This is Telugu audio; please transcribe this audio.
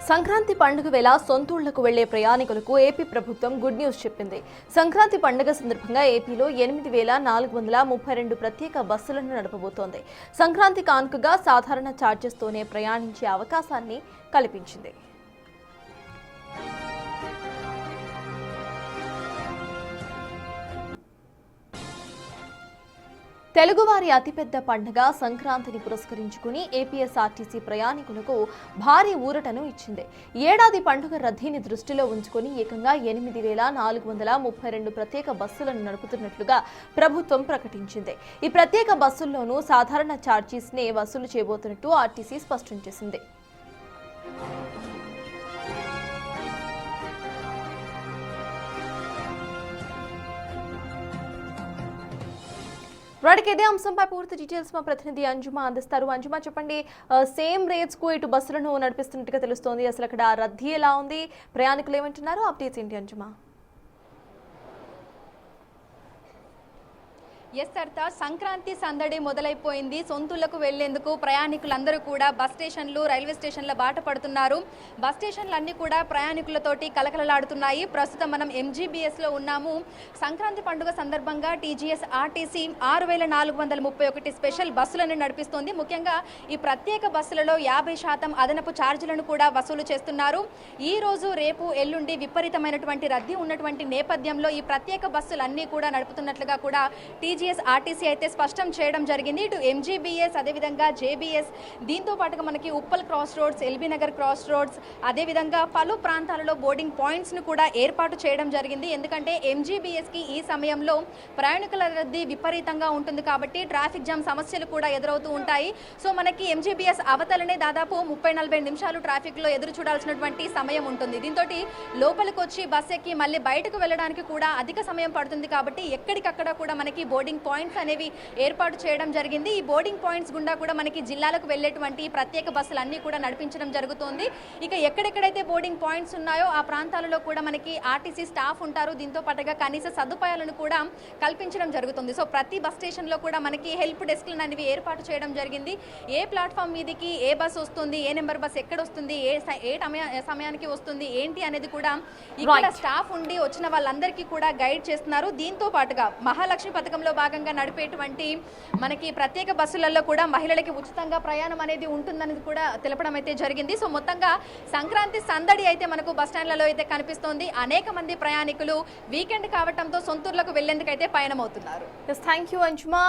సంక్రాంతి పండుగ వేళ సొంతూళ్లకు వెళ్లే ప్రయాణికులకు ఏపీ ప్రభుత్వం గుడ్ న్యూస్ చెప్పింది. సంక్రాంతి పండుగ సందర్భంగా ఏపీలో 8,432 ప్రత్యేక బస్సులను నడపబోతోంది. సంక్రాంతి కానుకగా సాధారణ ఛార్జెస్తోనే ప్రయాణించే అవకాశాన్ని కల్పించింది. తెలుగువారి అతిపెద్ద పండుగ సంక్రాంతిని పురస్కరించుకుని ఏపీఎస్ఆర్టీసీ ప్రయాణికులకు భారీ ఊరటను ఇచ్చింది. ఏడాది పండుగ రద్దీని దృష్టిలో ఉంచుకుని ఏకంగా 8,432 ప్రత్యేక బస్సులను నడుపుతున్నట్లుగా ప్రభుత్వం ప్రకటించింది. ఈ ప్రత్యేక బస్సుల్లోనూ సాధారణ ఛార్జీస్నే వసూలు చేయబోతున్నట్టు ఆర్టీసీ స్పష్టం చేసింది. వాటికి ఇదే అంశంపై పూర్తి డీటెయిల్స్ మా ప్రతినిధి అంజుమా అందిస్తారు. అంజుమా, చెప్పండి, సేమ్ రేట్స్ కు ఇటు బస్సులను నడిపిస్తున్నట్టుగా తెలుస్తోంది. అసలు అక్కడ రద్దీ ఎలా ఉంది, ప్రయాణికులు ఏమంటున్నారు, అప్డేట్స్ ఏంటి అంజుమా? సంక్రాంతి సందడి మొదలైపోయింది. సొంతూళ్లకు వెళ్లేందుకు ప్రయాణికులందరూ కూడా బస్ స్టేషన్లు, రైల్వే స్టేషన్ల బాట పడుతున్నారు. బస్ స్టేషన్లు అన్ని కూడా ప్రయాణికులతోటి కలకలలాడుతున్నాయి. ప్రస్తుతం మనం MGBS లో ఉన్నాము. సంక్రాంతి పండుగ సందర్భంగా TGS ఆర్టీసీ 6,431 స్పెషల్ బస్సులను నడిపిస్తోంది. ముఖ్యంగా ఈ ప్రత్యేక బస్సులలో 50% అదనపు ఛార్జీలను కూడా వసూలు చేస్తున్నారు. ఈ రోజు, రేపు, ఎల్లుండి విపరీతమైనటువంటి రద్దీ ఉన్నటువంటి నేపథ్యంలో ఈ ప్రత్యేక బస్సులన్నీ కూడా నడుపుతున్నట్లుగా కూడా TGS ఆర్టీసీ అయితే స్పష్టం చేయడం జరిగింది. ఇటు MGBS, అదేవిధంగా JBS, దీంతో పాటుగా మనకి Uppal cross roads, LB Nagar cross roads, అదేవిధంగా పలు ప్రాంతాలలో బోర్డింగ్ పాయింట్స్ను కూడా ఏర్పాటు చేయడం జరిగింది. ఎందుకంటే MGBSకి ఈ సమయంలో ప్రయాణికుల రద్దీ విపరీతంగా ఉంటుంది కాబట్టి ట్రాఫిక్ జామ్ సమస్యలు కూడా ఎదురవుతూ ఉంటాయి. సో మనకి MGBS అవతలనే దాదాపు 30-40 నిమిషాలు ట్రాఫిక్లో ఎదురు చూడాల్సినటువంటి సమయం ఉంటుంది. దీంతో లోపలికి వచ్చి బస్ ఎక్కి మళ్ళీ బయటకు వెళ్ళడానికి కూడా అధిక సమయం పడుతుంది. కాబట్టి ఎక్కడికక్కడ కూడా మనకి బోర్డింగ్ పాయింట్స్ అనేవి ఏర్పాటు చేయడం జరిగింది. ఈ బోర్డింగ్ పాయింట్స్ గుండా కూడా మనకి జిల్లాలకు వెళ్ళేటువంటి ప్రత్యేక బస్సులన్నీ కూడా నడిపించడం జరుగుతుంది. ఇక ఎక్కడెక్కడైతే బోర్డింగ్ పాయింట్స్ ఉన్నాయో ఆ ప్రాంతాలలో కూడా మనకి ఆర్టీసీ స్టాఫ్ ఉంటారు. దీంతో పాటుగా కనీస సదుపాయాలను కూడా కల్పించడం జరుగుతుంది. సో ప్రతి బస్ స్టేషన్లో కూడా మనకి హెల్ప్ డెస్క్లు అనేవి ఏర్పాటు చేయడం జరిగింది. ఏ ప్లాట్ఫామ్ మీదకి ఏ బస్ వస్తుంది, ఏ నెంబర్ బస్ ఎక్కడ వస్తుంది, ఏ సమయానికి వస్తుంది ఏంటి అనేది కూడా ఇక్కడ స్టాఫ్ ఉండి వచ్చిన వాళ్ళందరికీ కూడా గైడ్ చేస్తున్నారు. దీంతో పాటుగా మహాలక్ష్మి పథకంలో భాగంగా నడిపేటువంటి మనకి ప్రత్యేక బస్సులలో కూడా మహిళలకి ఉచితంగా ప్రయాణం అనేది ఉంటుందని కూడా తెలపడం అయితే జరిగింది. సో మొత్తంగా సంక్రాంతి సందడి అయితే మనకు బస్టాండ్లలో అయితే కనిపిస్తోంది. అనేక మంది ప్రయాణికులు వీకెండ్ కావడంతో సొంతూర్లకు వెళ్లేందుకు అయితే పయనమవుతున్నారు. Thank you అంజుమా.